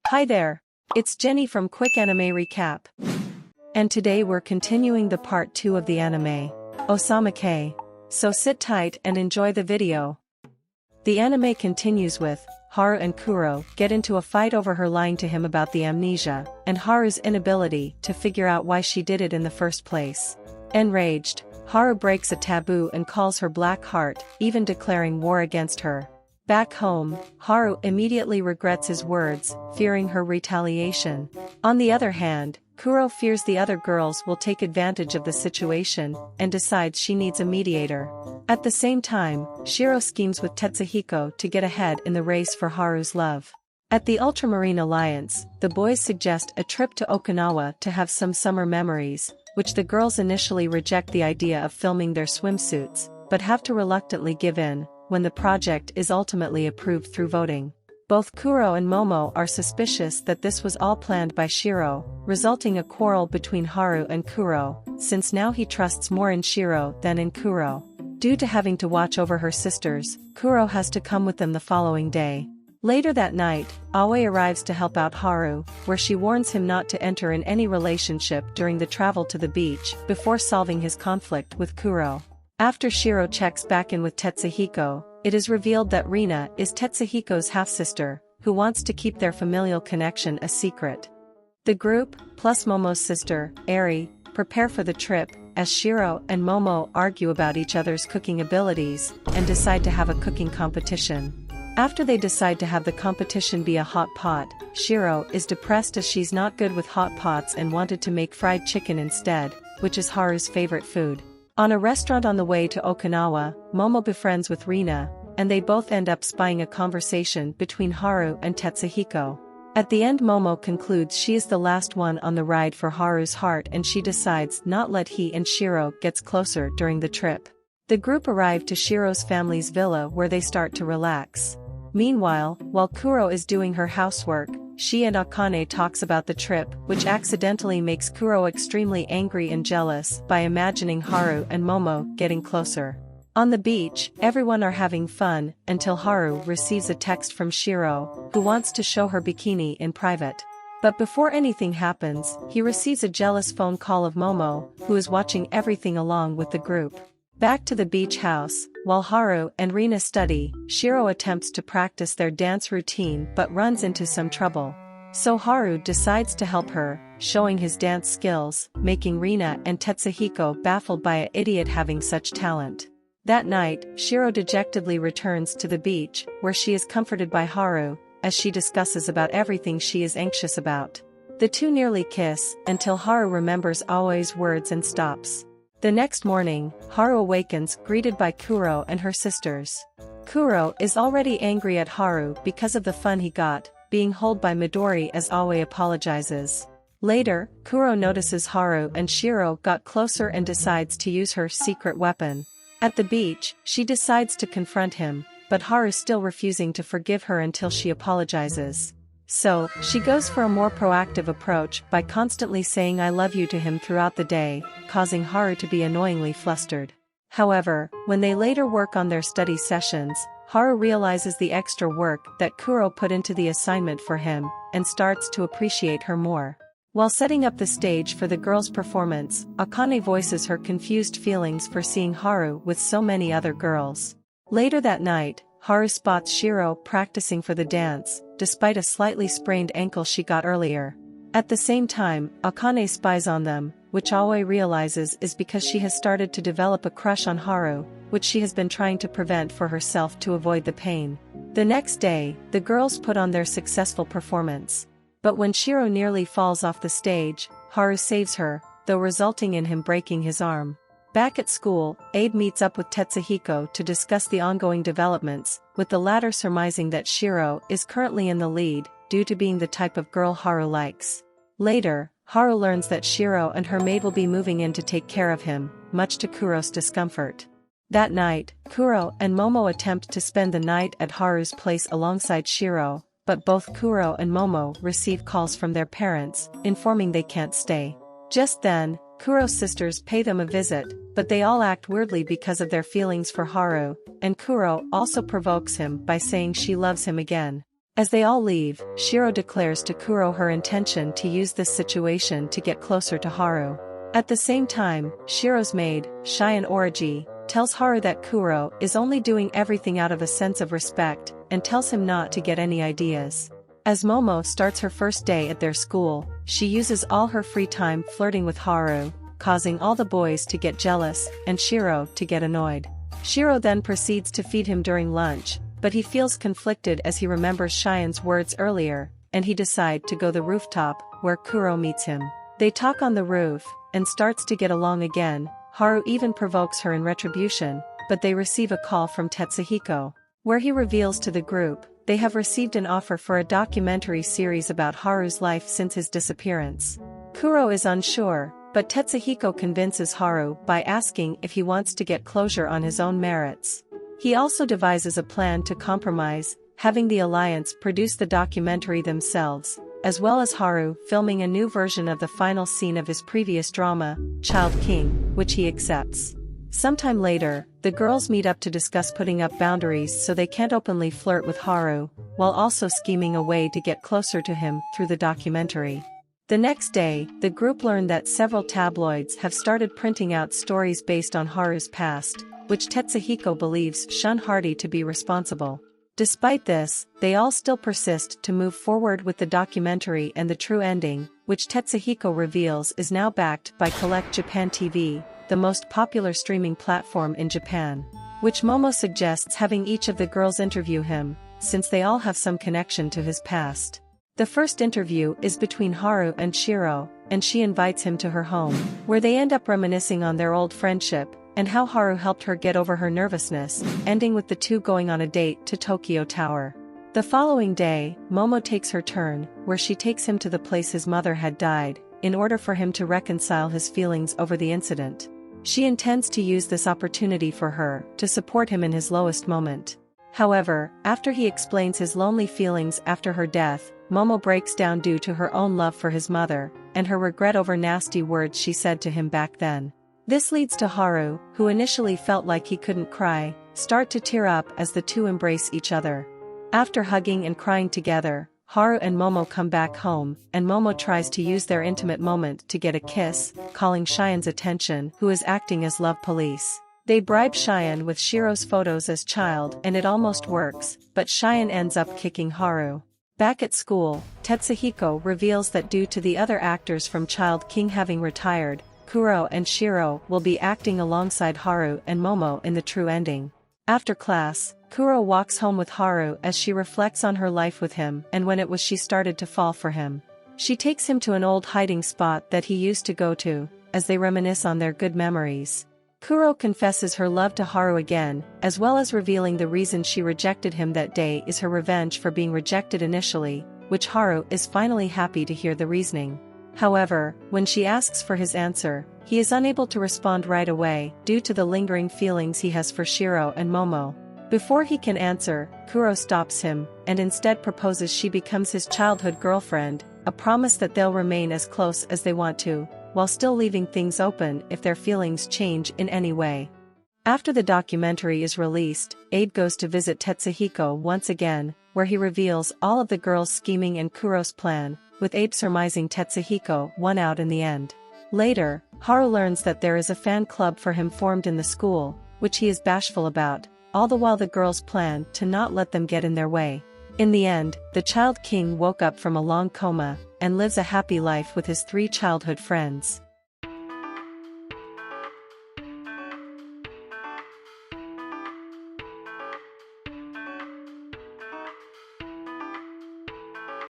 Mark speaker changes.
Speaker 1: Hi there, it's Jenny from Quick Anime Recap. And today we're continuing the part 2 of the anime, Osamake. So sit tight and enjoy the video. The anime continues with Haru and Kuro get into a fight over her lying to him about the amnesia, and Haru's inability to figure out why she did it in the first place. Enraged, Haru breaks a taboo and calls her Black Heart, even declaring war against her. Back home, Haru immediately regrets his words, fearing her retaliation. On the other hand, Kuro fears the other girls will take advantage of the situation, and decides she needs a mediator. At the same time, Shiro schemes with Tetsuhiko to get ahead in the race for Haru's love. At the Ultramarine Alliance, the boys suggest a trip to Okinawa to have some summer memories, which the girls initially reject the idea of filming their swimsuits, but have to reluctantly give in when the project is ultimately approved through voting. Both Kuro and Momo are suspicious that this was all planned by Shiro, resulting a quarrel between Haru and Kuro, since now he trusts more in Shiro than in Kuro. Due to having to watch over her sisters, Kuro has to come with them the following day. Later that night, Aoi arrives to help out Haru, where she warns him not to enter in any relationship during the travel to the beach before solving his conflict with Kuro. After Shiro checks back in with Tetsuhiko, it is revealed that Rina is Tetsuhiko's half-sister, who wants to keep their familial connection a secret. The group, plus Momo's sister, Eri, prepare for the trip, as Shiro and Momo argue about each other's cooking abilities, and decide to have a cooking competition. After they decide to have the competition be a hot pot, Shiro is depressed as she's not good with hot pots and wanted to make fried chicken instead, which is Haru's favorite food. On a restaurant on the way to Okinawa, Momo befriends with Rina, and they both end up spying a conversation between Haru and Tetsuhiko. At the end, Momo concludes she is the last one on the ride for Haru's heart, and she decides not let he and Shiro gets closer during the trip. The group arrive to Shiro's family's villa where they start to relax. Meanwhile, while Kuro is doing her housework, she and Akane talks about the trip, which accidentally makes Kuro extremely angry and jealous by imagining Haru and Momo getting closer. On the beach, everyone are having fun, until Haru receives a text from Shiro, who wants to show her bikini in private. But before anything happens, he receives a jealous phone call of Momo, who is watching everything along with the group. Back to the beach house, while Haru and Rina study, Shiro attempts to practice their dance routine but runs into some trouble. So Haru decides to help her, showing his dance skills, making Rina and Tetsuhiko baffled by an idiot having such talent. That night, Shiro dejectedly returns to the beach, where she is comforted by Haru, as she discusses about everything she is anxious about. The two nearly kiss, until Haru remembers Aoi's words and stops. The next morning, Haru awakens greeted by Kuro and her sisters. Kuro is already angry at Haru because of the fun he got, being held by Midori as Aoi apologizes. Later, Kuro notices Haru and Shiro got closer and decides to use her secret weapon. At the beach, she decides to confront him, but Haru still refusing to forgive her until she apologizes. So, she goes for a more proactive approach by constantly saying I love you to him throughout the day, causing Haru to be annoyingly flustered. However, when they later work on their study sessions, Haru realizes the extra work that Kuro put into the assignment for him, and starts to appreciate her more. While setting up the stage for the girls' performance, Akane voices her confused feelings for seeing Haru with so many other girls. Later that night, Haru spots Shiro practicing for the dance, despite a slightly sprained ankle she got earlier. At the same time, Akane spies on them, which Aoi realizes is because she has started to develop a crush on Haru, which she has been trying to prevent for herself to avoid the pain. The next day, the girls put on their successful performance. But when Shiro nearly falls off the stage, Haru saves her, though resulting in him breaking his arm. Back at school, Abe meets up with Tetsuhiko to discuss the ongoing developments, with the latter surmising that Shiro is currently in the lead, due to being the type of girl Haru likes. Later, Haru learns that Shiro and her maid will be moving in to take care of him, much to Kuro's discomfort. That night, Kuro and Momo attempt to spend the night at Haru's place alongside Shiro, but both Kuro and Momo receive calls from their parents, informing they can't stay. Just then, Kuro's sisters pay them a visit, but they all act weirdly because of their feelings for Haru, and Kuro also provokes him by saying she loves him again. As they all leave, Shiro declares to Kuro her intention to use this situation to get closer to Haru. At the same time, Shiro's maid, Shion Oriji, tells Haru that Kuro is only doing everything out of a sense of respect, and tells him not to get any ideas. As Momo starts her first day at their school, she uses all her free time flirting with Haru, causing all the boys to get jealous, and Shiro to get annoyed. Shiro then proceeds to feed him during lunch, but he feels conflicted as he remembers Shion's words earlier, and he decides to go the rooftop, where Kuro meets him. They talk on the roof, and starts to get along again. Haru even provokes her in retribution, but they receive a call from Tetsuhiko, where he reveals to the group they have received an offer for a documentary series about Haru's life since his disappearance. Kuro is unsure, but Tetsuhiko convinces Haru by asking if he wants to get closure on his own merits. He also devises a plan to compromise, having the Alliance produce the documentary themselves, as well as Haru filming a new version of the final scene of his previous drama, Child King, which he accepts. Sometime later, the girls meet up to discuss putting up boundaries so they can't openly flirt with Haru, while also scheming a way to get closer to him through the documentary. The next day, the group learned that several tabloids have started printing out stories based on Haru's past, which Tetsuhiko believes Shun Hardy to be responsible. Despite this, they all still persist to move forward with the documentary and the true ending, which Tetsuhiko reveals is now backed by Collect Japan TV, the most popular streaming platform in Japan, which Momo suggests having each of the girls interview him, since they all have some connection to his past. The first interview is between Haru and Shiro, and she invites him to her home, where they end up reminiscing on their old friendship, and how Haru helped her get over her nervousness, ending with the two going on a date to Tokyo Tower. The following day, Momo takes her turn, where she takes him to the place his mother had died, in order for him to reconcile his feelings over the incident. She intends to use this opportunity for her to support him in his lowest moment. However, after he explains his lonely feelings after her death, Momo breaks down due to her own love for his mother, and her regret over nasty words she said to him back then. This leads to Haru, who initially felt like he couldn't cry, start to tear up as the two embrace each other. After hugging and crying together, Haru and Momo come back home, and Momo tries to use their intimate moment to get a kiss, calling Shion's attention, who is acting as love police. They bribe Shion with Shiro's photos as child and it almost works, but Shion ends up kicking Haru. Back at school, Tetsuhiko reveals that due to the other actors from Child King having retired, Kuro and Shiro will be acting alongside Haru and Momo in the true ending. After class, Kuro walks home with Haru as she reflects on her life with him and when it was she started to fall for him. She takes him to an old hiding spot that he used to go to, as they reminisce on their good memories. Kuro confesses her love to Haru again, as well as revealing the reason she rejected him that day is her revenge for being rejected initially, which Haru is finally happy to hear the reasoning. However, when she asks for his answer, he is unable to respond right away due to the lingering feelings he has for Shiro and Momo. Before he can answer, Kuro stops him, and instead proposes she becomes his childhood girlfriend, a promise that they'll remain as close as they want to, while still leaving things open if their feelings change in any way. After the documentary is released, Abe goes to visit Tetsuhiko once again, where he reveals all of the girls' scheming and Kuro's plan, with Abe surmising Tetsuhiko won out in the end. Later, Haru learns that there is a fan club for him formed in the school, which he is bashful about, all the while the girls plan to not let them get in their way. In the end, the Child King woke up from a long coma, and lives a happy life with his 3 childhood friends.